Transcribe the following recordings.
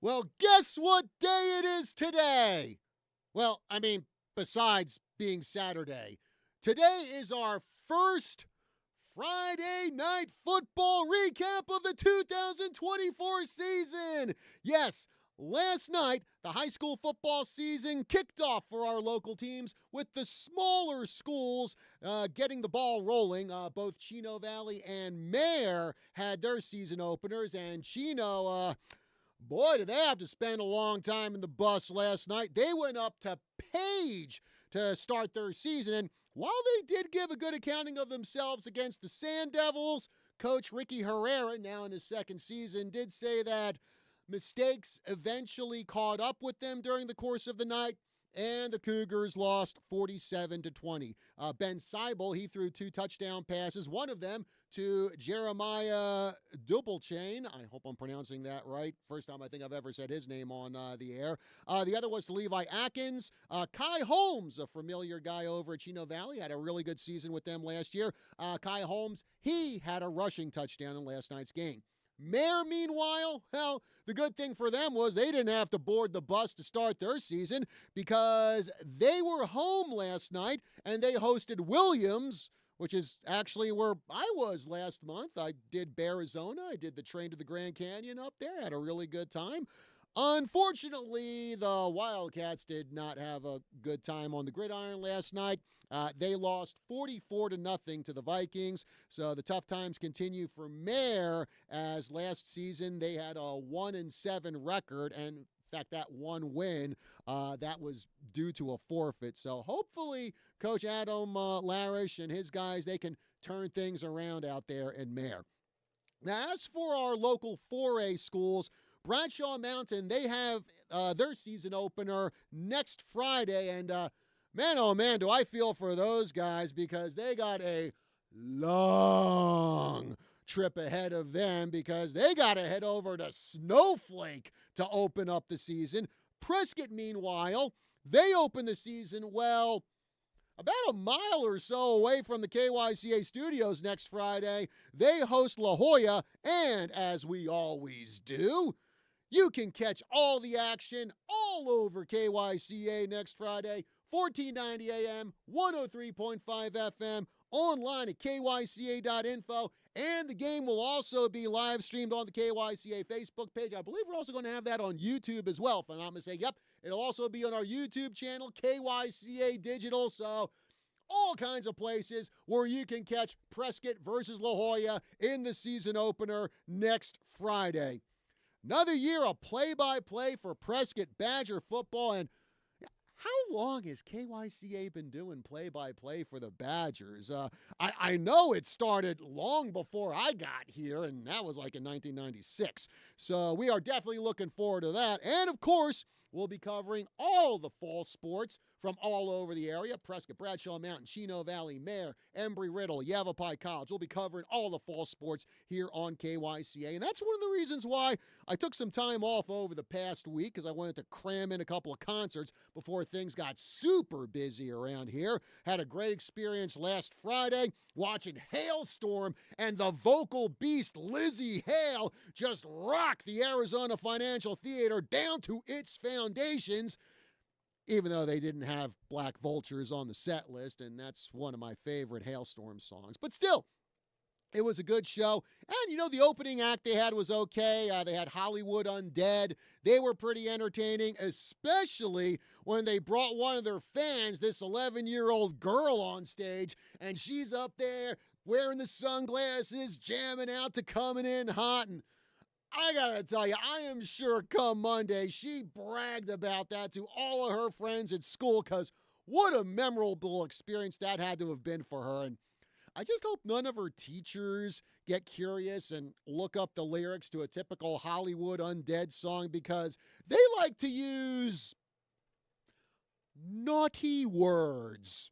Well, guess what day it is today? Well, besides being Saturday, today is our first Friday night football recap of the 2024 season. Yes, last night, the high school football season kicked off for our local teams with the smaller schools getting the ball rolling. Both Chino Valley and Mare had their season openers, and Chino, boy, did they have to spend a long time in the bus last night. They went up to Page to start their season. And while they did give a good accounting of themselves against the Sand Devils, Coach Ricky Herrera, now in his second season, did say that mistakes eventually caught up with them during the course of the night, and the Cougars lost 47-20. Ben Seibel, he threw 2 touchdown passes, one of them to Jeremiah Dubelchain. I hope I'm pronouncing that right. First time I think I've ever said his name on the air. The other was to Levi Atkins. Kai Holmes, a familiar guy over at Chino Valley, had a really good season with them last year. Kai Holmes, he had a rushing touchdown in last night's game. Mare, meanwhile, well, the good thing for them was they didn't have to board the bus to start their season because they were home last night and they hosted Williams, which is actually where I was last month. I did Arizona. I did the train to the Grand Canyon up there. Had a really good time. Unfortunately, the Wildcats did not have a good time on the gridiron last night. They lost 44-0 to the Vikings. So the tough times continue for Mare, as last season they had a 1-7 record, and in fact, that one win, that was due to a forfeit. So hopefully Coach Adam Larish and his guys, they can turn things around out there in Mare. Now, as for our local 4A schools, Bradshaw Mountain, they have their season opener next Friday. And man, oh man, do I feel for those guys, because they got a long trip ahead of them, because they got to head over to Snowflake to open up the season. Prescott, meanwhile, they open the season, well, about a mile or so away from the KYCA studios next Friday. They host La Jolla, and as we always do, you can catch all the action all over KYCA next Friday, 1490 AM, 103.5 FM, online at kyca.info, and the game will also be live streamed on the KYCA Facebook page. I believe we're also going to have that on YouTube as well, if I'm not mistaken. Yep, it'll also be on our YouTube channel, KYCA Digital, so all kinds of places where you can catch Prescott versus La Jolla in the season opener next Friday. Another year of play-by-play for Prescott Badger football. And how long has KYCA been doing play-by-play for the Badgers? I know it started long before I got here, and that was like in 1996. So we are definitely looking forward to that. And, of course, we'll be covering all the fall sports from all over the area. Prescott, Bradshaw Mountain, Chino Valley, Mare, Embry-Riddle, Yavapai College. We'll be covering all the fall sports here on KYCA. And that's one of the reasons why I took some time off over the past week, because I wanted to cram in a couple of concerts before things got super busy around here. Had a great experience last Friday watching Hailstorm and the vocal beast Lizzie Hale just rock the Arizona Financial Theater down to its foundations, even though they didn't have Black Vultures on the set list, and that's one of my favorite Hailstorm songs. But still, it was a good show. And, the opening act they had was okay. They had Hollywood Undead. They were pretty entertaining, especially when they brought one of their fans, this 11-year-old girl, on stage, and she's up there wearing the sunglasses, jamming out to Coming In Hot. And I gotta tell you, I am sure come Monday, she bragged about that to all of her friends at school, because what a memorable experience that had to have been for her. And I just hope none of her teachers get curious and look up the lyrics to a typical Hollywood Undead song, because they like to use naughty words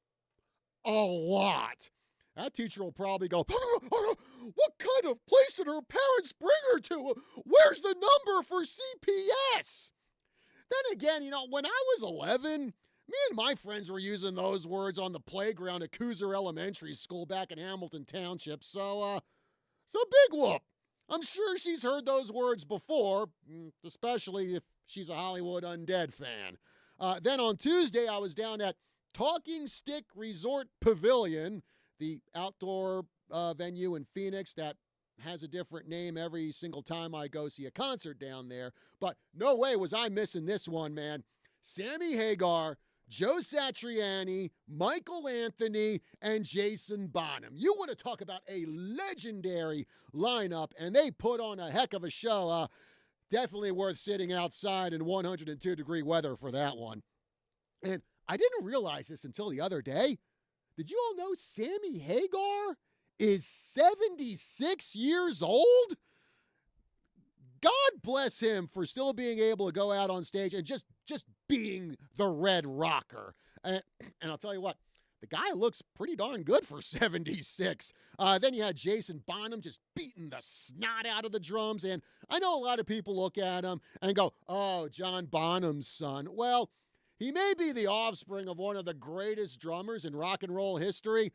a lot. That teacher will probably go, what kind of place did her parents bring her to? Where's the number for CPS? Then again, when I was 11, me and my friends were using those words on the playground at Cooser Elementary School back in Hamilton Township. So big whoop. I'm sure she's heard those words before, especially if she's a Hollywood Undead fan. Then on Tuesday, I was down at Talking Stick Resort Pavilion, the outdoor venue in Phoenix that has a different name every single time I go see a concert down there. But no way was I missing this one, man. Sammy Hagar, Joe Satriani, Michael Anthony, and Jason Bonham. You want to talk about a legendary lineup, and they put on a heck of a show. Definitely worth sitting outside in 102-degree weather for that one. And I didn't realize this until the other day. Did you all know Sammy Hagar is 76 years old? God bless him for still being able to go out on stage and just being the Red Rocker. And I'll tell you what, the guy looks pretty darn good for 76. Then you had Jason Bonham just beating the snot out of the drums. And I know a lot of people look at him and go, oh, John Bonham's son. Well, he may be the offspring of one of the greatest drummers in rock and roll history,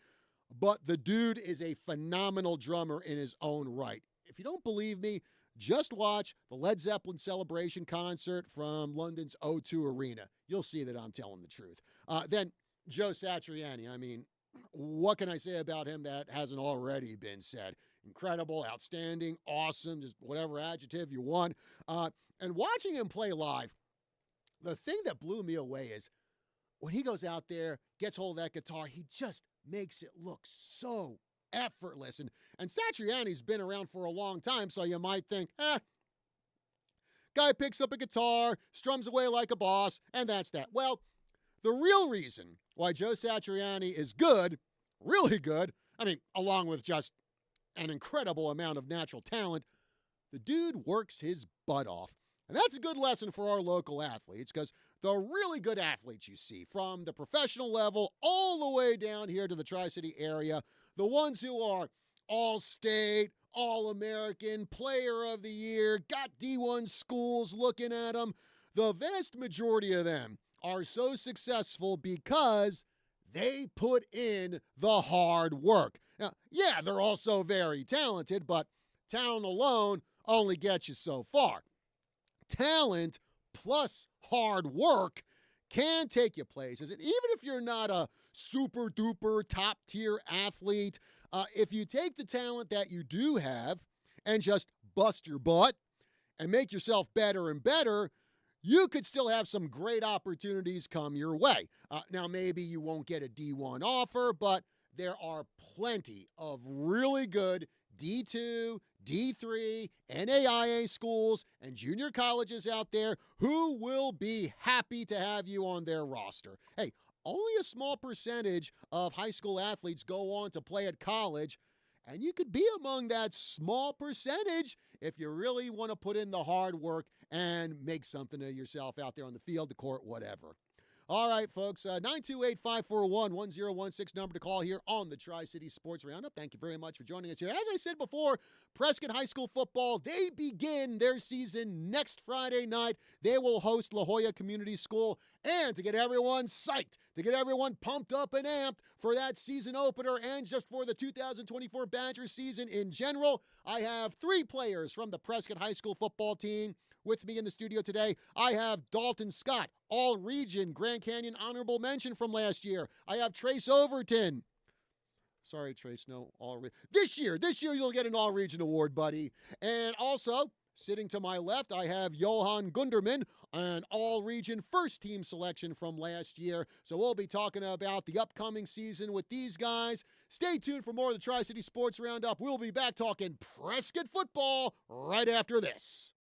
but the dude is a phenomenal drummer in his own right. If you don't believe me, just watch the Led Zeppelin Celebration concert from London's O2 Arena. You'll see that I'm telling the truth. Then Joe Satriani. I mean, what can I say about him that hasn't already been said? Incredible, outstanding, awesome, just whatever adjective you want. And watching him play live, the thing that blew me away is when he goes out there, gets hold of that guitar, he just makes it look so effortless. And Satriani's been around for a long time, so you might think, guy picks up a guitar, strums away like a boss, and that's that. Well, the real reason why Joe Satriani is good, really good, I mean, along with just an incredible amount of natural talent, the dude works his butt off. And that's a good lesson for our local athletes, because the really good athletes you see from the professional level all the way down here to the Tri-City area, the ones who are all-state, all-American, player of the year, got D1 schools looking at them, the vast majority of them are so successful because they put in the hard work. Now, yeah, they're also very talented, but talent alone only gets you so far. Talent plus hard work can take you places. And even if you're not a super duper top tier athlete, if you take the talent that you do have and just bust your butt and make yourself better and better, you could still have some great opportunities come your way. Now, maybe you won't get a D1 offer, but there are plenty of really good D2, D3, NAIA schools, and junior colleges out there who will be happy to have you on their roster. Hey, only a small percentage of high school athletes go on to play at college, and you could be among that small percentage if you really want to put in the hard work and make something of yourself out there on the field, the court, whatever. All right, folks, 928-541-1016 number to call here on the Tri-City Sports Roundup. Thank you very much for joining us here. As I said before, Prescott High School football, they begin their season next Friday night. They will host La Jolla Community School. And to get everyone psyched, to get everyone pumped up and amped for that season opener and just for the 2024 Badger season in general, I have three players from the Prescott High School football team with me in the studio today. I have Dalton Scott, All-Region Grand Canyon honorable mention from last year. I have Trace Overton. Sorry, Trace, no All-Region. This year you'll get an All-Region award, buddy. And also, sitting to my left, I have Johan Gunderman, an All-Region first team selection from last year. So we'll be talking about the upcoming season with these guys. Stay tuned for more of the Tri-City Sports Roundup. We'll be back talking Prescott football right after this.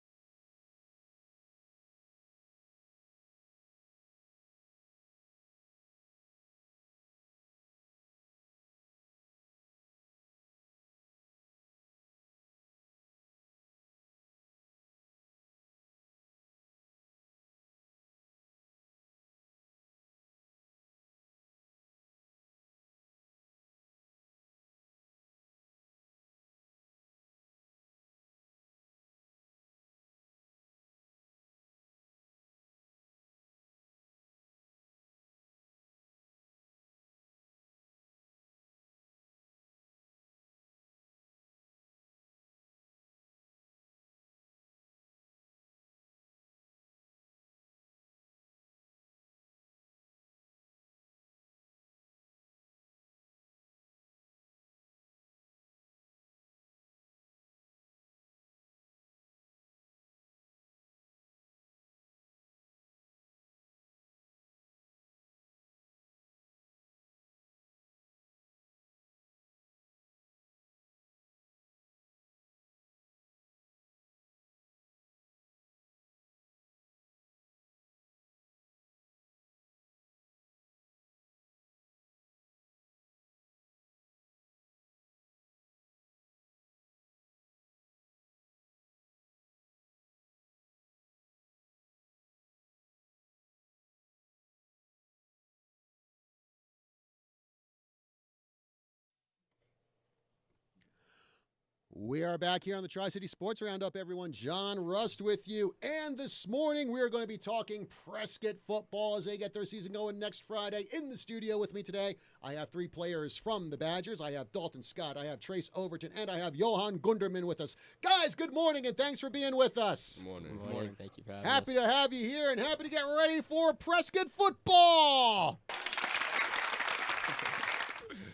We are back here on the Tri-City Sports Roundup, everyone. John Rust with you. And this morning, we are going to be talking Prescott football as they get their season going next Friday. In the studio with me today, I have three players from the Badgers. I have Dalton Scott, I have Trace Overton, and I have Johan Gunderman with us. Guys, good morning, and thanks for being with us. Good morning. Good morning. Thank you for having Happy us. to have you here and happy to get ready for Prescott football.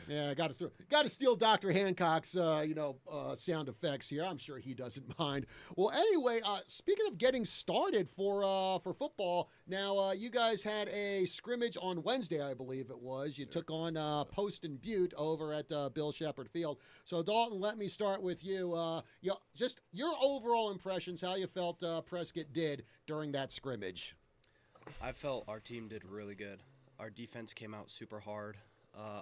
Yeah, got to steal Dr. Hancock's, sound effects here. I'm sure he doesn't mind. Well, anyway, speaking of getting started for football, now you guys had a scrimmage on Wednesday, I believe it was. You took on Post and Butte over at Bill Shepherd Field. So, Dalton, let me start with you. Just your overall impressions, how you felt Prescott did during that scrimmage. I felt our team did really good. Our defense came out super hard.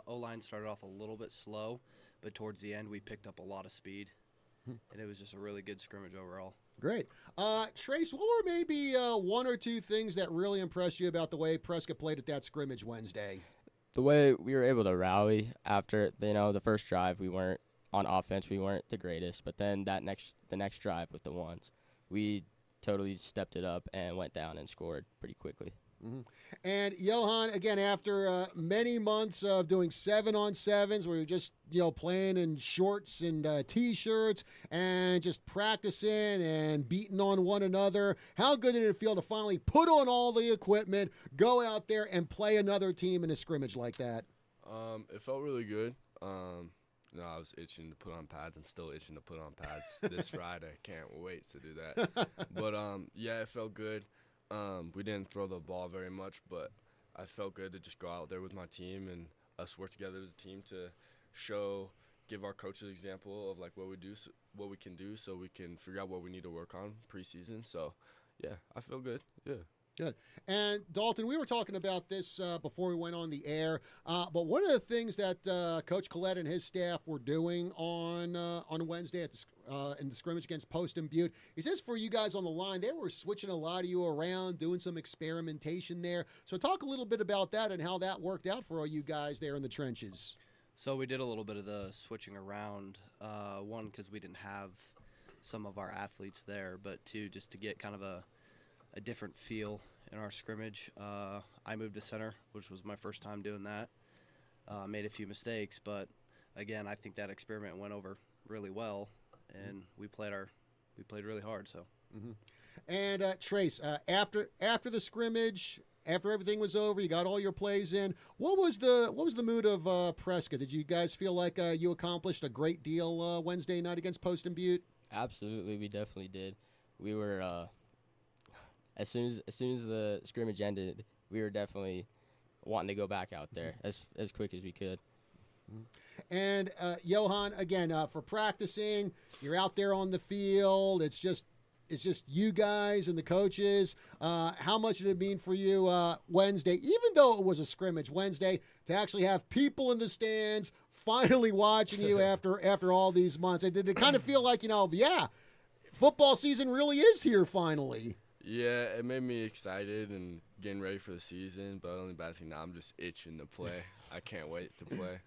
O-line started off a little bit slow, but towards the end we picked up a lot of speed, and it was just a really good scrimmage overall. Great. Trace, what were maybe one or two things that really impressed you about the way Prescott played at that scrimmage Wednesday? The way we were able to rally after, the first drive, we weren't on offense, we weren't the greatest, but then the next drive with the ones, we totally stepped it up and went down and scored pretty quickly. Mm-hmm. And Johan, again, after many months of doing 7-on-7s, where you're just playing in shorts and T-shirts and just practicing and beating on one another, how good did it feel to finally put on all the equipment, go out there and play another team in a scrimmage like that? It felt really good. I was itching to put on pads. I'm still itching to put on pads this Friday. Can't wait to do that. But yeah, it felt good. We didn't throw the ball very much, but I felt good to just go out there with my team and us work together as a team to give our coaches an example of like what we can do, so we can figure out what we need to work on preseason. So, yeah, I feel good. Yeah. Good. And Dalton, we were talking about this before we went on the air, but one of the things that Coach Collette and his staff were doing on Wednesday in the scrimmage against Post and Butte, he says for you guys on the line, they were switching a lot of you around, doing some experimentation there. So talk a little bit about that and how that worked out for all you guys there in the trenches. So we did a little bit of the switching around, one, because we didn't have some of our athletes there, but two, just to get kind of a different feel in our scrimmage. I moved to center, which was my first time doing that. Made a few mistakes, but again, I think that experiment went over really well, and we played really hard. So. Mm-hmm. And Trace, after the scrimmage, after everything was over, you got all your plays in. What was the mood of Prescott? Did you guys feel like you accomplished a great deal Wednesday night against Post and Butte? Absolutely, we definitely did. We were as soon as the scrimmage ended, we were definitely wanting to go back out there as quick as we could. And Johan, again, for practicing, you're out there on the field. It's just you guys and the coaches. How much did it mean for you Wednesday, even though it was a scrimmage Wednesday, to actually have people in the stands finally watching you after all these months? And did it kind of feel like, football season really is here finally? Yeah, it made me excited and getting ready for the season, but only bad thing now, I'm just itching to play. I can't wait to play.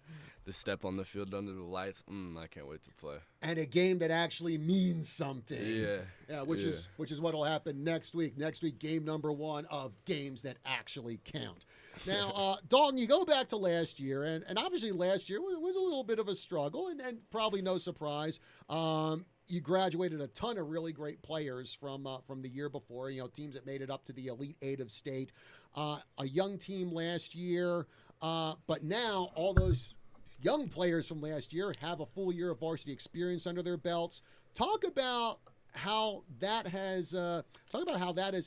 To step on the field under the lights, I can't wait to play. And a game that actually means something. Yeah. Which is what will happen next week. Next week, game number 1 of games that actually count. Now, Dalton, you go back to last year, and obviously last year was a little bit of a struggle, and probably no surprise. You graduated a ton of really great players from the year before, teams that made it up to the Elite Eight of state. A young team last year, but now all those young players from last year have a full year of varsity experience under their belts. Talk about how that has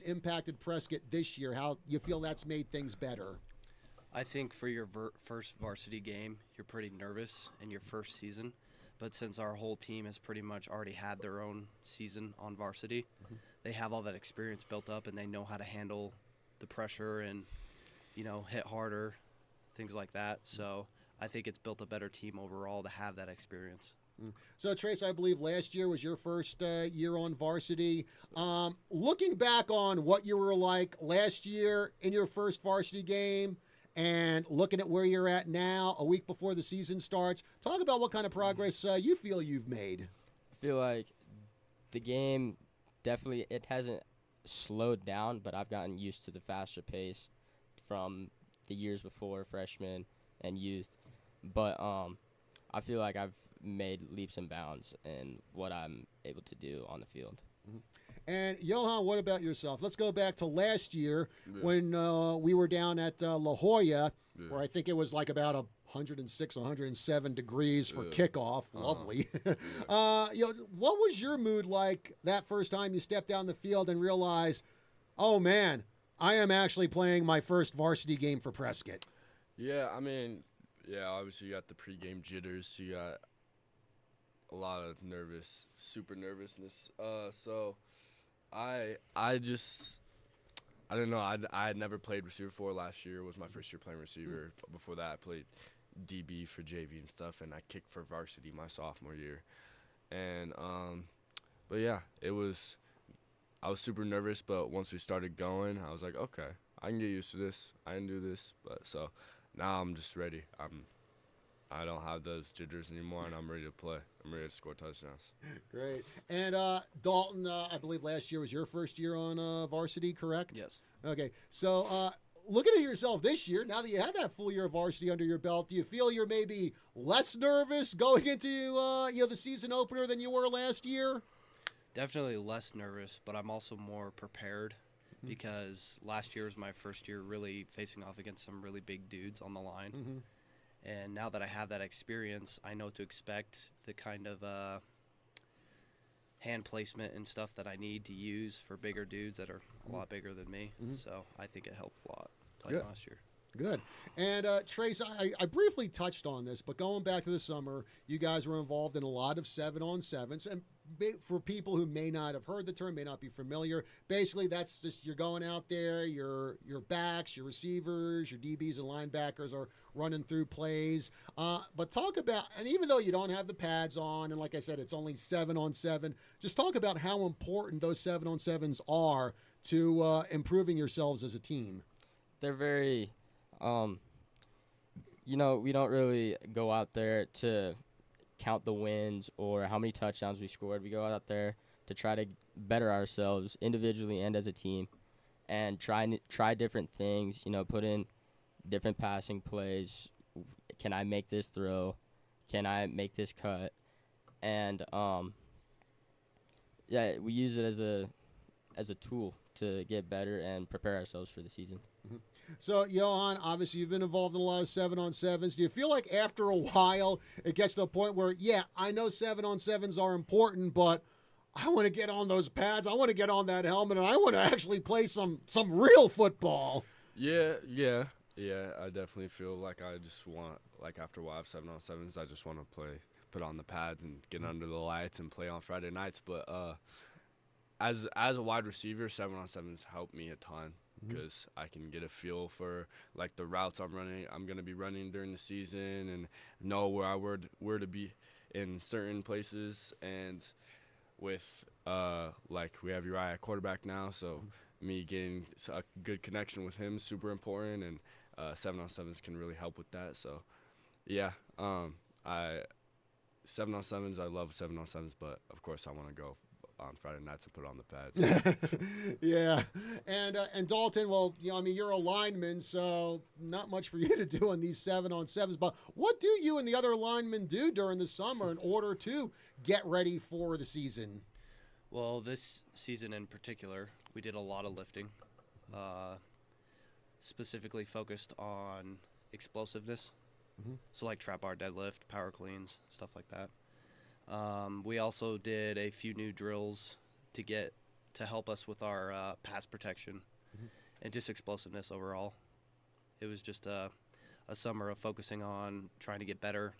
impacted Prescott this year, how you feel that's made things better. I think for your first varsity game, you're pretty nervous in your first season. But since our whole team has pretty much already had their own season on varsity, they have all that experience built up, and they know how to handle the pressure and, hit harder, things like that. So I think it's built a better team overall to have that experience. So, Trace, I believe last year was your first year on varsity. Looking back on what you were like last year in your first varsity game, and looking at where you're at now, a week before the season starts, talk about what kind of progress you feel you've made. I feel like the game definitely it hasn't slowed down, but I've gotten used to the faster pace from the years before, freshman and youth. But I feel like I've made leaps and bounds in what I'm able to do on the field. And Johan, what about yourself? Let's go back to last year Yeah. when we were down at La Jolla, Yeah. where I think it was like about 106, 107 degrees for Yeah. kickoff. Uh-huh. Lovely. Yeah. What was your mood like that first time you stepped down the field and realized, oh man, I am actually playing my first varsity game for Prescott? Yeah, I mean, yeah, obviously you got the pregame jitters. You got a lot of super nervousness. So I don't know. I had never played receiver before. Last year was my first year playing receiver. Before that, I played DB for JV and stuff, and I kicked for varsity my sophomore year. And but yeah, I was super nervous, but once we started going, I was like, okay, I can get used to this. I can do this. But so now I'm just ready. I don't have those jitters anymore, and I'm ready to play. I'm ready to score touchdowns. Great. And Dalton, I believe last year was your first year on varsity, correct? Yes. Okay. So looking at yourself this year, now that you had that full year of varsity under your belt, do you feel you're maybe less nervous going into the season opener than you were last year? Definitely less nervous, but I'm also more prepared because last year was my first year really facing off against some really big dudes on the line. Mm-hmm. And now that I have that experience, I know to expect the kind of hand placement and stuff that I need to use for bigger dudes that are a lot bigger than me. Mhm. So I think it helped a lot playing Good. last year. Good. And Trace, I briefly touched on this, but going back to the summer, you guys were involved in a lot of 7-on-7s. And for people who may not have heard the term, may not be familiar, basically that's just you're going out there, your backs, your receivers, your DBs and linebackers are running through plays. But talk about, and even though you don't have the pads on, and like I said, it's only 7-on-7, just talk about how important those 7-on-7s are to improving yourselves as a team. They're very, we don't really go out there to count the wins or how many touchdowns we scored. We go out there to try to better ourselves individually and as a team and try different things, put in different passing plays. Can I make this throw? Can I make this cut? And we use it as a tool to get better and prepare ourselves for the season. Mm-hmm. So, Johan, obviously you've been involved in a lot of 7-on-7s. Do you feel like after a while it gets to the point where, yeah, I know 7-on-7s are important, but I want to get on those pads, I want to get on that helmet, and I want to actually play some real football? Yeah, I definitely feel like I just want, like after a while of 7-on-7s, I just want to put on the pads and get under the lights and play on Friday nights. But as a wide receiver, 7-on-7s help me a ton because I can get a feel for like the routes I'm going to be running during the season and know where to be in certain places. And with like we have Uriah at quarterback now, so me getting a good connection with him is super important, and 7-on-7s can really help with that. So yeah, 7-on-7s, I love 7-on-7s, but of course I want to go on Friday nights and put on the pads. Yeah. And Dalton, well, you're a lineman, so not much for you to do on these 7-on-7s, but what do you and the other linemen do during the summer in order to get ready for the season? Well, this season in particular, we did a lot of lifting, specifically focused on explosiveness. So like trap bar deadlift, power cleans, stuff like that. We also did a few new drills to help us with our pass protection and just explosiveness overall. It was just a summer of focusing on trying to get better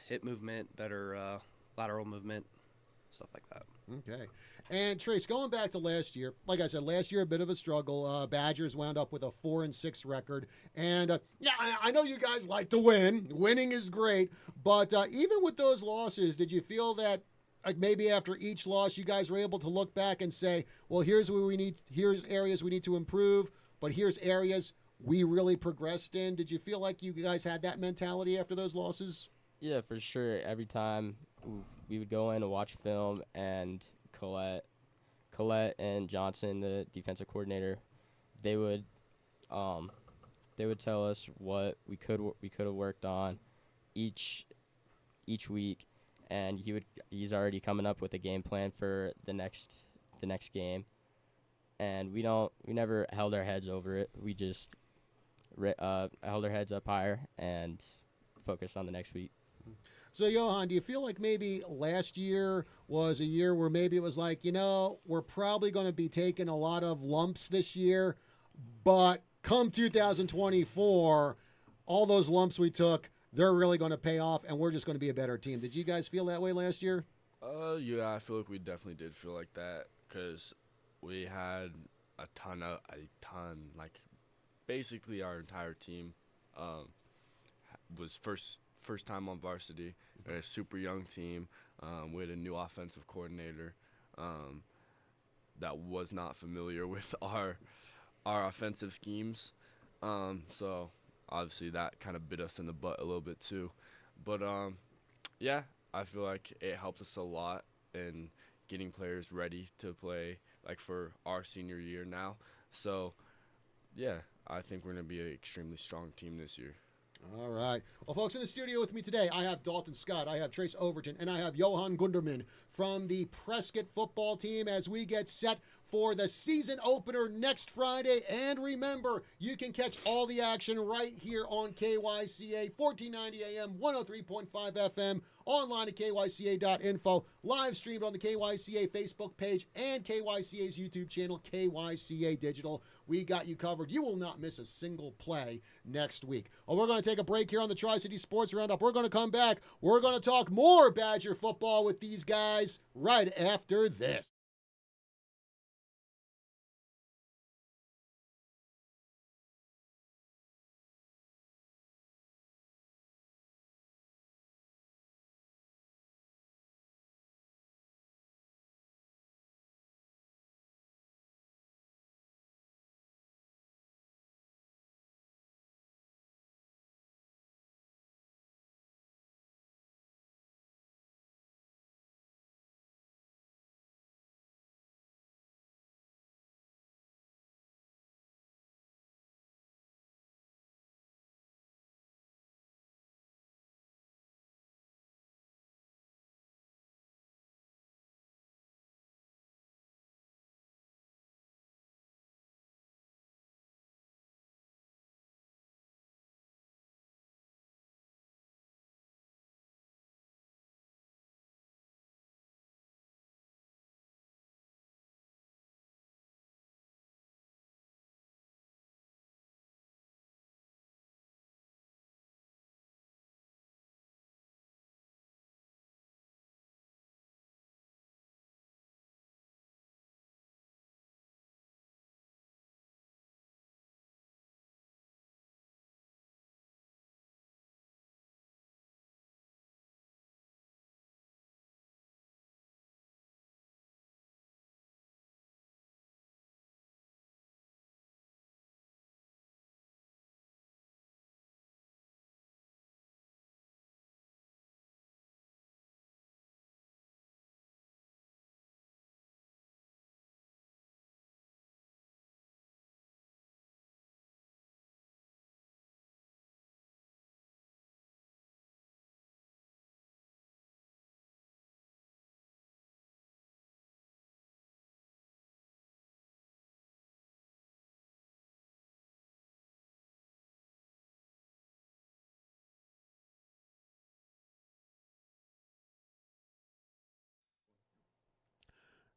hip movement, better lateral movement, stuff like that. Okay. And Trace, going back to last year, like I said, last year a bit of a struggle. Badgers wound up with a 4-6 record. And I know you guys like to win. Winning is great. But even with those losses, did you feel that like maybe after each loss you guys were able to look back and say, well, here's areas we need to improve, but here's areas we really progressed in? Did you feel like you guys had that mentality after those losses? Yeah, for sure. Every time we would go in and watch film, and Colette and Johnson, the defensive coordinator, they would um they would tell us what we could have worked on each week, and he's already coming up with a game plan for the next game, and we never held our heads over it. We just held our heads up higher and focused on the next week. So, Johan, do you feel like maybe last year was a year where maybe it was like, we're probably going to be taking a lot of lumps this year, but come 2024, all those lumps we took, they're really going to pay off, and we're just going to be a better team. Did you guys feel that way last year? Yeah, I feel like we definitely did feel like that because we had a ton, like basically our entire team was first time on varsity. A super young team. We had a new offensive coordinator that was not familiar with our offensive schemes. So obviously that kind of bit us in the butt a little bit too. But yeah, I feel like it helped us a lot in getting players ready to play like for our senior year now. So yeah, I think we're going to be an extremely strong team this year. All right. Well, folks, in the studio with me today, I have Dalton Scott, I have Trace Overton, and I have Johan Gunderman from the Prescott football team as we get set for the season opener next Friday. And remember, you can catch all the action right here on KYCA, 1490 AM, 103.5 FM, online at kyca.info, live streamed on the KYCA Facebook page and KYCA's YouTube channel, KYCA Digital. We got you covered. You will not miss a single play next week. Well, we're going to take a break here on the Tri-City Sports Roundup. We're going to come back. We're going to talk more Badger football with these guys right after this.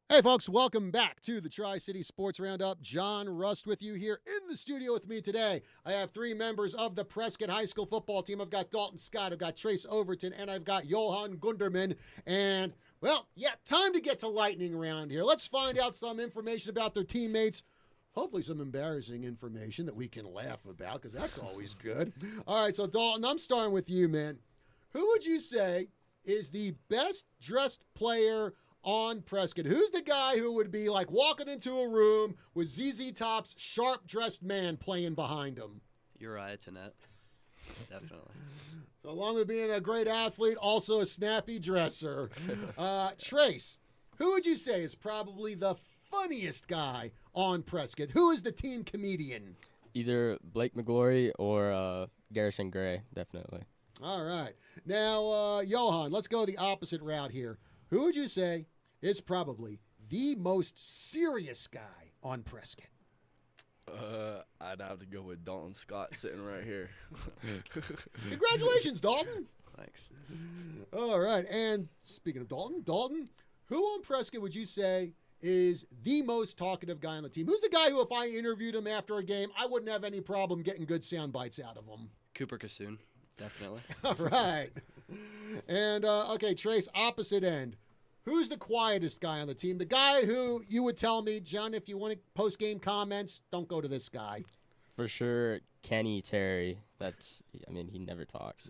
Hey, folks, welcome back to the Tri-City Sports Roundup. John Rust with you here in the studio with me today. I have three members of the Prescott High School football team. I've got Dalton Scott, I've got Trace Overton, and I've got Johan Gunderman. And, well, yeah, time to get to lightning around here. Let's find out some information about their teammates. Hopefully some embarrassing information that we can laugh about, because that's always good. All right, so Dalton, I'm starting with you, man. Who would you say is the best dressed player on Prescott? Who's the guy who would be like walking into a room with ZZ Top's sharp dressed man playing behind him? Uriah Tennett. Definitely. So along with being a great athlete, also a snappy dresser. Trace, who would you say is probably the funniest guy on Prescott? Who is the team comedian? Either Blake McGlory or Garrison Gray, definitely. All right. Now, Johan, let's go the opposite route here. Who would you say is probably the most serious guy on Prescott? I'd have to go with Dalton Scott sitting right here. Congratulations, Dalton. Thanks. All right. And speaking of Dalton, who on Prescott would you say is the most talkative guy on the team? Who's the guy who, if I interviewed him after a game, I wouldn't have any problem getting good sound bites out of him? Cooper Kassoon, definitely. All right. And, okay, Trace, opposite end. Who's the quietest guy on the team? The guy who you would tell me, John, if you want to post-game comments, don't go to this guy. For sure, Kenny Terry. He never talks.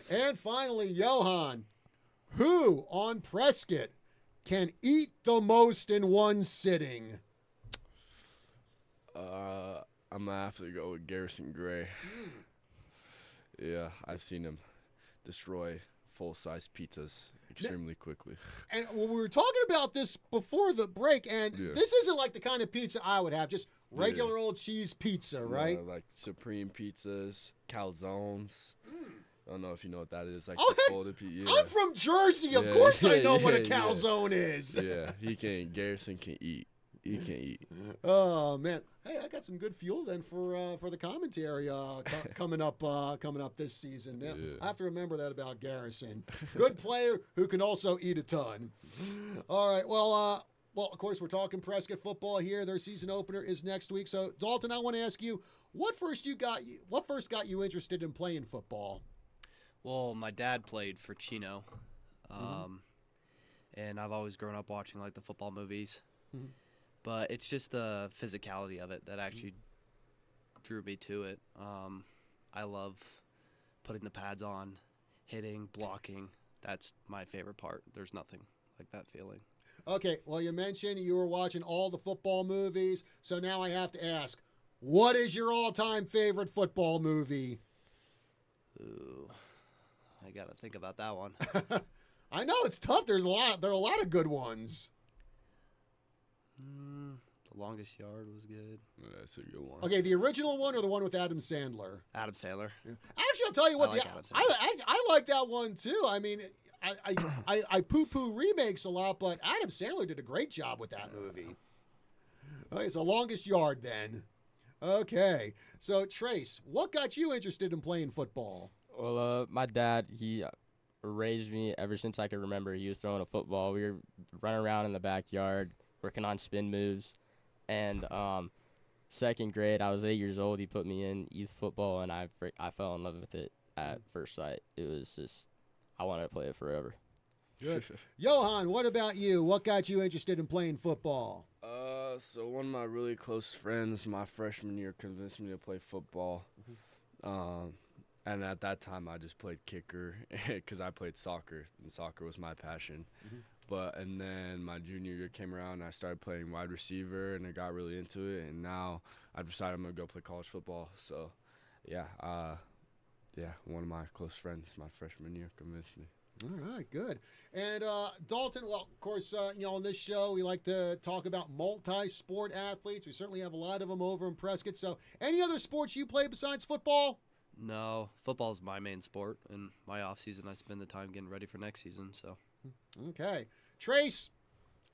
And finally, Johan, who on Prescott can eat the most in one sitting? I'm going to have to go with Garrison Gray. Yeah, I've seen him destroy full-size pizzas extremely quickly. And we were talking about this before the break, and this isn't like the kind of pizza I would have, just regular old cheese pizza, right? Like Supreme pizzas, calzones. I don't know if you know what that is. Like Oh, the heck, folded pizza. I'm from Jersey. Of course I know what a yeah. calzone is. Yeah, Garrison can eat. He can eat. Oh man, hey, I got some good fuel then for the commentary coming up this season. Yeah, I have to remember that about Garrison. Good player who can also eat a ton. All right, well, of course we're talking Prescott football here. Their season opener is next week. So Dalton, I want to ask you, what first got you interested in playing football? Well, my dad played for Chino, and I've always grown up watching like the football movies. Mhm. But it's just the physicality of it that actually drew me to it. I love putting the pads on, hitting, blocking. That's my favorite part. There's nothing like that feeling. Okay, well, you mentioned you were watching all the football movies, so now I have to ask, what is your all-time favorite football movie? Ooh, I gotta think about that one. I know it's tough. There are a lot of good ones. The Longest Yard was good. That's a good one. Okay, the original one or the one with Adam Sandler? Adam Sandler. Actually, I'll tell you what. I like Adam Sandler. I like that one too. I mean, I poo-poo remakes a lot, but Adam Sandler did a great job with that movie. Okay, so Longest Yard then. Okay, so Trace, what got you interested in playing football? Well, my dad, he raised me ever since I could remember. He was throwing a football. We were running around in the backyard, working on spin moves. And second grade, I was 8 years old. He put me in youth football, and I fell in love with it at first sight. It was just, I wanted to play it forever. Good. Johan, what about you? What got you interested in playing football? So one of my really close friends, my freshman year, convinced me to play football. And at that time, I just played kicker because I played soccer, and soccer was my passion. And then my junior year came around, and I started playing wide receiver, and I got really into it. And now I've decided I'm going to go play college football. So, one of my close friends my freshman year convinced me. All right, good. And Dalton, well, of course, on this show, we like to talk about multi-sport athletes. We certainly have a lot of them over in Prescott. So any other sports you play besides football? No, football is my main sport, and my off season I spend the time getting ready for next season. So, okay, Trace.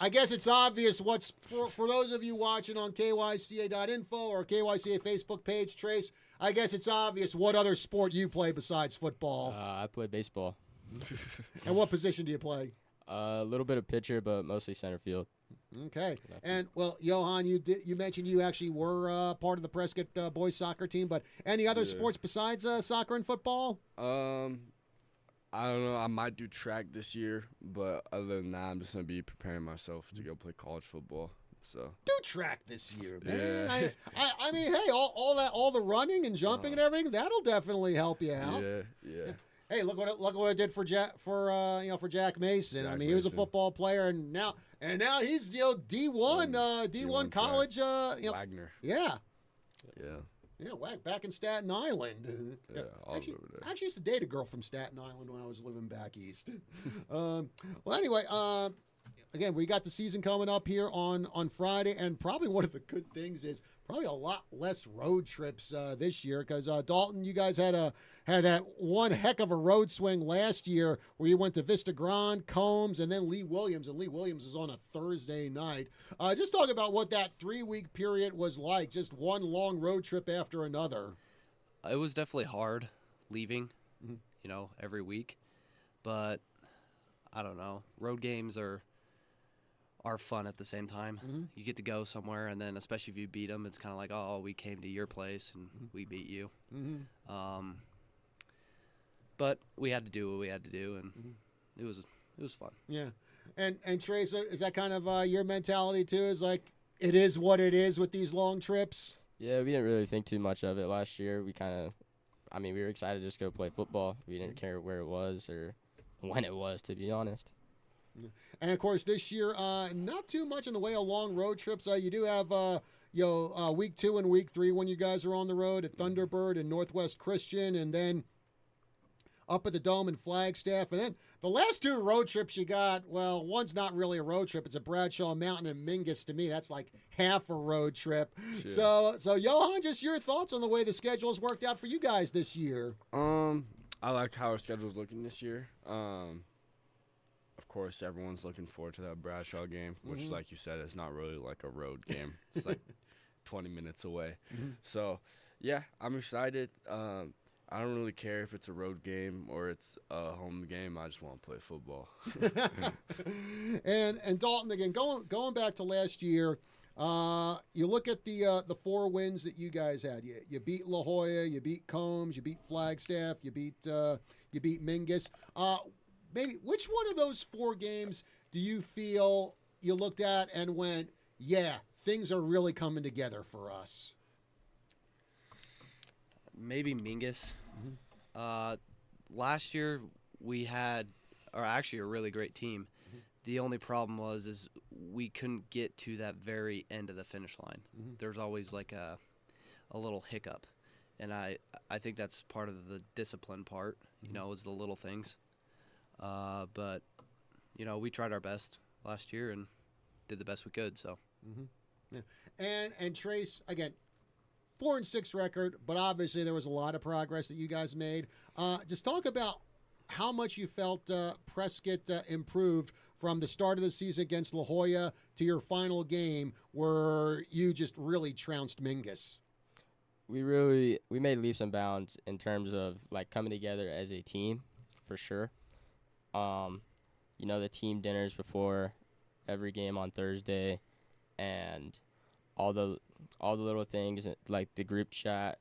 I guess it's obvious what's for those of you watching on KYCA.info or KYCA Facebook page. Trace, I guess it's obvious what other sport you play besides football. I play baseball. And what position do you play? A little bit of pitcher, but mostly center field. Okay. And, well, Johan, you mentioned you actually were part of the Prescott boys soccer team, but any other sports besides soccer and football? I don't know. I might do track this year, but other than that, I'm just going to be preparing myself to go play college football. So do track this year, man. Yeah. I mean, hey, all the running and jumping and everything, that'll definitely help you out. Yeah. Hey, look what it did for Jack Mason. I mean, he was a football player, and now he's D1 college. Wagner. Yeah. Yeah, back in Staten Island. Yeah, all actually, over there. actually used to date a girl from Staten Island when I was living back east. Well, anyway, again, we got the season coming up here on Friday, and probably one of the good things is probably a lot less road trips this year because Dalton, you guys had that one heck of a road swing last year where you went to Vista Grande, Combs, and then Lee Williams, and Lee Williams is on a Thursday night. Just talk about what that 3-week period was like, just one long road trip after another. It was definitely hard leaving, Mhm. every week. But I don't know. Road games are fun at the same time. Mhm. You get to go somewhere, and then especially if you beat them, it's kind of like, oh, we came to your place and we beat you. Mm-hmm. But we had to do what we had to do, and it was fun. Yeah, and Trace, is that kind of your mentality too? Is like it is what it is with these long trips. Yeah, we didn't really think too much of it last year. We were excited to just go play football. We didn't care where it was or when it was, to be honest. And of course, this year, not too much in the way of long road trips. You do have, week 2 and week 3 when you guys are on the road at Thunderbird and Northwest Christian, and then up at the Dome in Flagstaff. And then the last 2 road trips you got, well, one's not really a road trip. It's a Bradshaw Mountain and Mingus. To me, that's like half a road trip. Sure. So Johan, just your thoughts on the way the schedule has worked out for you guys this year. I like how our schedule's looking this year. Of course, everyone's looking forward to that Bradshaw game, which, like you said, is not really like a road game. It's like 20 minutes away. So, yeah, I'm excited. I don't really care if it's a road game or it's a home game. I just want to play football. and Dalton, again, going back to last year, you look at the 4 wins that you guys had. You beat La Jolla, you beat Combs, you beat Flagstaff, you beat Mingus. Maybe which one of those 4 games do you feel you looked at and went, yeah, things are really coming together for us? Maybe Mingus. Last year we had, or actually a really great team. The only problem is we couldn't get to that very end of the finish line. There's always like a little hiccup, and I think that's part of the discipline part. Is the little things. But we tried our best last year and did the best we could. So. Yeah. And Trace, again, 4-6 record, but obviously there was a lot of progress that you guys made. Just talk about how much you felt Prescott improved from the start of the season against La Jolla to your final game where you just really trounced Mingus. We made leaps and bounds in terms of like coming together as a team, for sure. The team dinners before every game on Thursday, and all the little things like the group chat,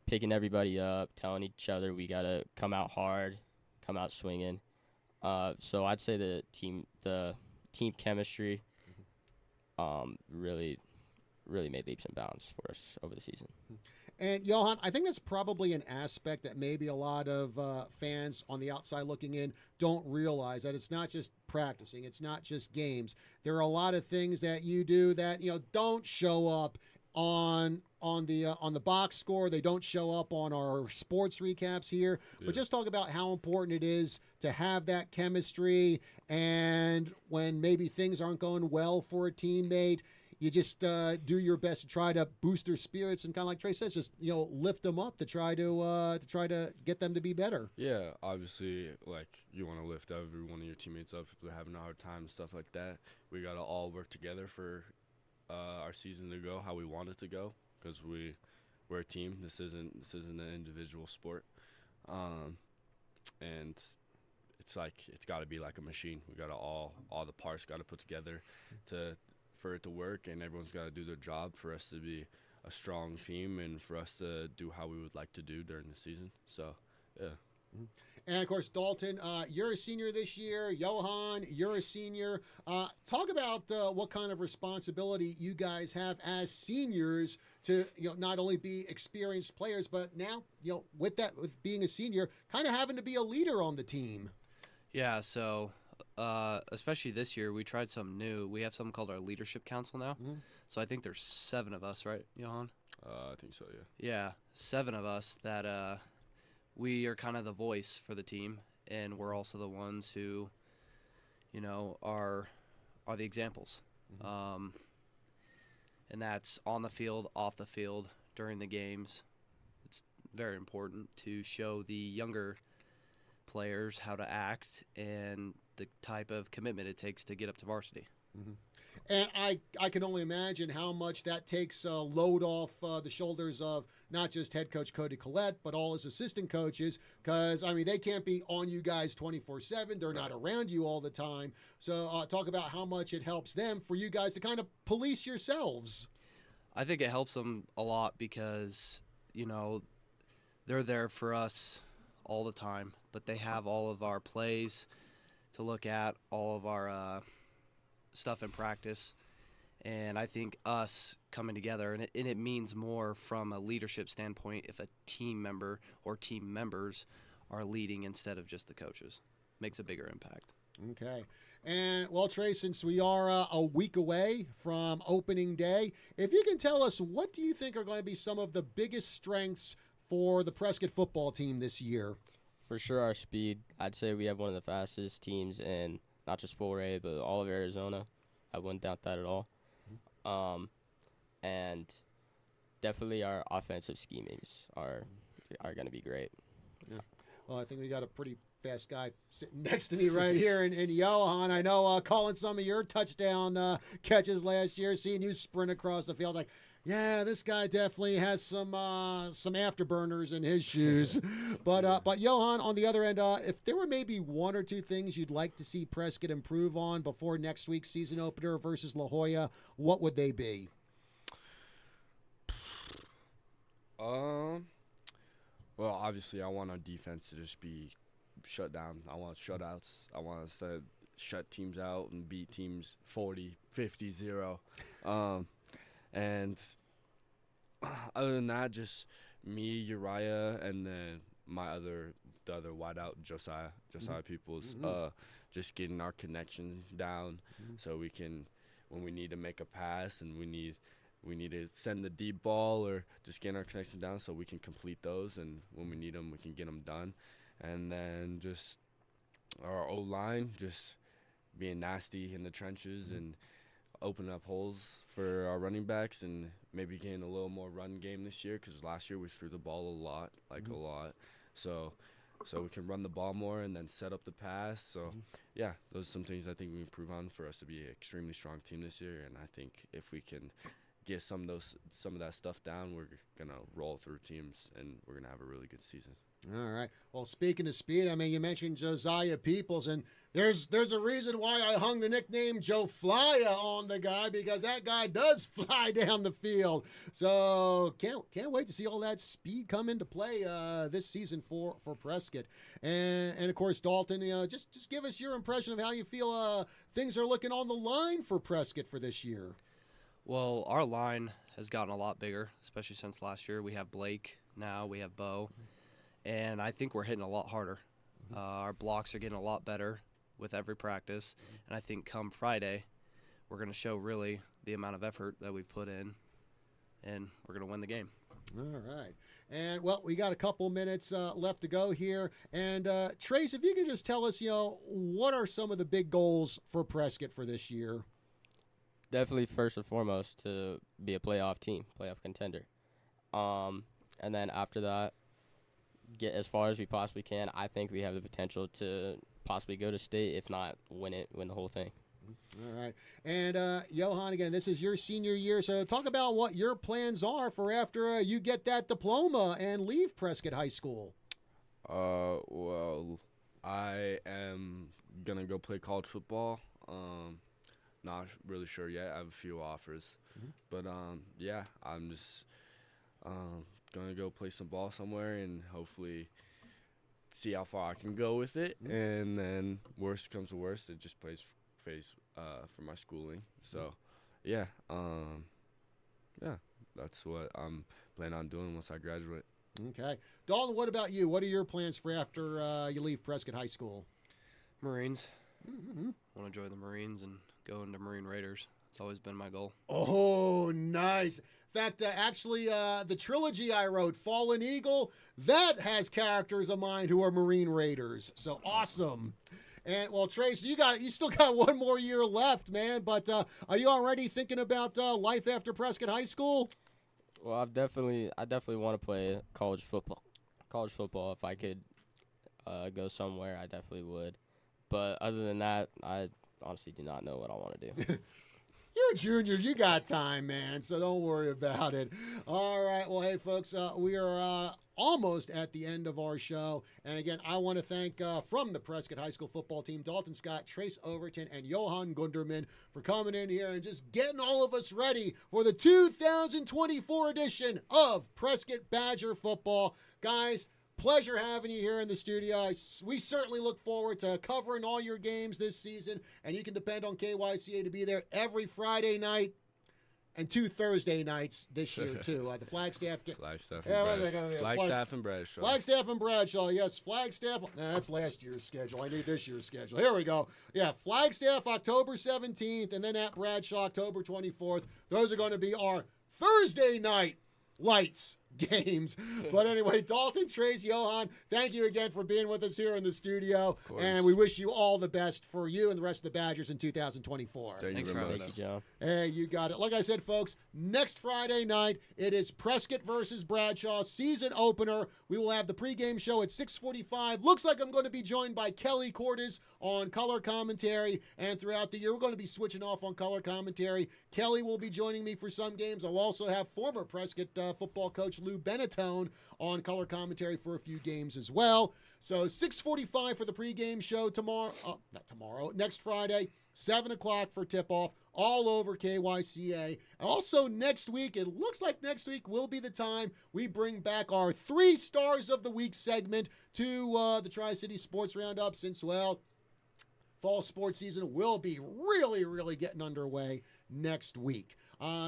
picking everybody up, telling each other we gotta come out hard, come out swinging. So I'd say the team chemistry, really made leaps and bounds for us over the season. And Johan, I think that's probably an aspect that maybe a lot of fans on the outside looking in don't realize, that it's not just practicing, it's not just games. There are a lot of things that you do that don't show up on the box score. They don't show up on our sports recaps here. Yeah. But just talk about how important it is to have that chemistry, and when maybe things aren't going well for a teammate, you just do your best to try to boost their spirits and kind of like Trey says, just lift them up to try to get them to be better. Yeah, obviously, like you want to lift every one of your teammates up if they're having a hard time and stuff like that. We gotta all work together for our season to go how we want it to go, because we're a team. This isn't an individual sport, and it's got to be like a machine. We gotta all the parts got to put together for it to work, and everyone's got to do their job for us to be a strong team and for us to do how we would like to do during the season. So, yeah. And, of course, Dalton, you're a senior this year. Johan, you're a senior. Talk about what kind of responsibility you guys have as seniors to not only be experienced players, but now, with being a senior, kind of having to be a leader on the team. Yeah, so especially this year, we tried something new. We have something called our Leadership Council now. So I think there's 7 of us, right, Johan? I think so, yeah. Yeah, 7 of us that we are kind of the voice for the team, and we're also the ones who, are the examples. And that's on the field, off the field, during the games. It's very important to show the younger players how to act and the type of commitment it takes to get up to varsity. And I can only imagine how much that takes a load off the shoulders of not just head coach Cody Collette, but all his assistant coaches, because, I mean, they can't be on you guys 24/7. They're not around you all the time. So talk about how much it helps them for you guys to kind of police yourselves. I think it helps them a lot because, they're there for us all the time, but they have all of our plays to look at, all of our stuff in practice. And I think us coming together, and it means more from a leadership standpoint if a team member or team members are leading instead of just the coaches. Makes a bigger impact. Okay. And, well, Trey, since we are a week away from opening day, if you can tell us, what do you think are going to be some of the biggest strengths for the Prescott football team this year? For sure, our speed. I'd say we have one of the fastest teams in not just 4A, but all of Arizona. I wouldn't doubt that at all. And definitely our offensive schemings are going to be great. Yeah. Well, I think we got a pretty fast guy sitting next to me right here in Johan. I know calling some of your touchdown catches last year, seeing you sprint across the field, like, yeah, this guy definitely has some afterburners in his shoes. But Johan, on the other end, if there were maybe 1 or 2 things you'd like to see Prescott improve on before next week's season opener versus La Jolla, what would they be? Well, obviously, I want our defense to just be shut down. I want shutouts. I want us to shut teams out and beat teams 40, 50, 0. And other than that, just me, Uriah, and then the other wideout, Josiah Peoples, just getting our connection down so we can, when we need to make a pass and we need to send the deep ball or just getting our connection down so we can complete those, and when we need them, we can get them done. And then just our O-line, just being nasty in the trenches and opening up holes for our running backs, and maybe getting a little more run game this year, because last year we threw the ball a lot. So we can run the ball more and then set up the pass. So, yeah, those are some things I think we improve on for us to be an extremely strong team this year. And I think if we can get some of that stuff down, we're going to roll through teams, and we're going to have a really good season. All right. Well, speaking of speed, I mean, you mentioned Josiah Peoples, and there's a reason why I hung the nickname Joe Flya on the guy, because that guy does fly down the field. So can't wait to see all that speed come into play this season for Prescott. And of course, Dalton, just give us your impression of how you feel things are looking on the line for Prescott for this year. Well, our line has gotten a lot bigger, especially since last year. We have Blake now, we have Bo. And I think we're hitting a lot harder. Our blocks are getting a lot better with every practice. And I think come Friday, we're going to show really the amount of effort that we've put in, and we're going to win the game. All right. And, well, we got a couple minutes left to go here. And, Trace, if you can just tell us, what are some of the big goals for Prescott for this year? Definitely first and foremost to be a playoff team, playoff contender. And then after that, get as far as we possibly can. I think we have the potential to possibly go to state, if not win the whole thing. All right. And Johan, again, this is your senior year, so talk about what your plans are for after you get that diploma and leave Prescott High School. Well, I am going to go play college football. Not really sure yet. I have a few offers. But, yeah, I'm just going to go play some ball somewhere and hopefully see how far I can go with it. And then worst comes to worst, it just plays for my schooling. So, yeah, that's what I'm planning on doing once I graduate. Okay. Dalton, what about you? What are your plans for after you leave Prescott High School? Marines. Want to join the Marines and go into Marine Raiders. It's always been my goal. Oh, nice. In fact, actually, the trilogy I wrote, Fallen Eagle, that has characters of mine who are Marine Raiders. So awesome. And well, Trace, you still got one more year left, man. But are you already thinking about life after Prescott High School? Well, I definitely want to play college football. College football, if I could go somewhere, I definitely would. But other than that, I honestly do not know what I want to do. You're a junior. You got time, man, so don't worry about it. All right. Well, hey, folks, we are almost at the end of our show. And again, I want to thank from the Prescott High School football team, Dalton Scott, Trace Overton, and Johan Gunderman for coming in here and just getting all of us ready for the 2024 edition of Prescott Badger football. Guys, pleasure having you here in the studio. We certainly look forward to covering all your games this season, and you can depend on KYCA to be there every Friday night and 2 Thursday nights this year, too. The Flagstaff. Flagstaff and Bradshaw. Flagstaff and Bradshaw, yes. Flagstaff. That's last year's schedule. I need this year's schedule. Here we go. Yeah, Flagstaff October 17th, and then at Bradshaw October 24th. Those are going to be our Thursday night lights games. But anyway, Dalton, Trace, Johan, thank you again for being with us here in the studio. And we wish you all the best for you and the rest of the Badgers in 2024. Thanks for having us. Thank you, John. Hey, you got it. Like I said, folks, next Friday night, it is Prescott versus Bradshaw season opener. We will have the pregame show at 6:45. Looks like I'm going to be joined by Kelly Cordes on color commentary. And throughout the year, we're going to be switching off on color commentary. Kelly will be joining me for some games. I'll also have former Prescott football coach Lou Benetone on color commentary for a few games as well. So 6:45 for the pregame show next Friday, 7 o'clock for tip-off, all over KYCA. Also next week, it looks like next week will be the time we bring back our 3 Stars of the Week segment to the Tri-City Sports Roundup, since, well, fall sports season will be really, really getting underway next week.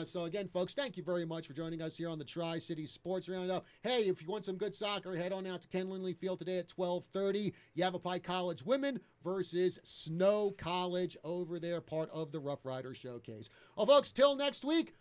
So again, folks, thank you very much for joining us here on the Tri-City Sports Roundup. Hey, if you want some good soccer, head on out to Ken Lindley Field today at 12:30. Yavapai College women versus Snow College over there, part of the Rough Rider Showcase. Well, folks, till next week.